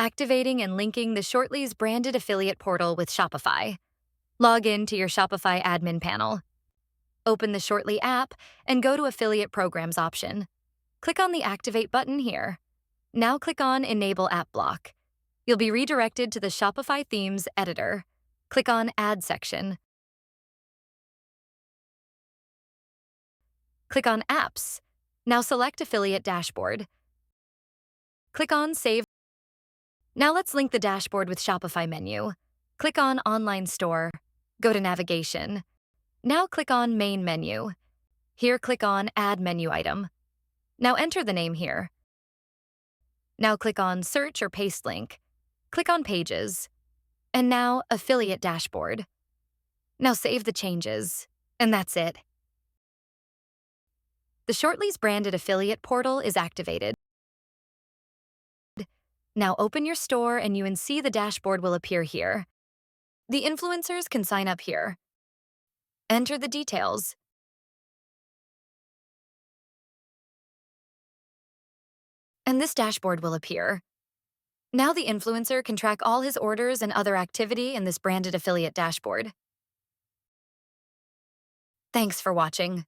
activating and linking the Shortly's branded affiliate portal with Shopify. Log in to your Shopify admin panel. Open the Shortly app and go to Affiliate Programs option. Click on the Activate button here. Now click on Enable App Block. You'll be redirected to the Shopify Themes editor. Click on Add section. Click on Apps. Now select Affiliate Dashboard. Click on Save. Now let's link the dashboard with Shopify menu. Click on Online Store. Go to Navigation. Now click on Main menu. Here click on Add Menu Item. Now enter the name here. Now click on Search or Paste Link. Click on Pages. And now Affiliate Dashboard. Now save the changes. And that's it. The Shortly's branded affiliate portal is activated. Now open your store and you can see the dashboard will appear here. The influencers can sign up here. Enter the details. And this dashboard will appear. Now the influencer can track all his orders and other activity in this branded affiliate dashboard. Thanks for watching.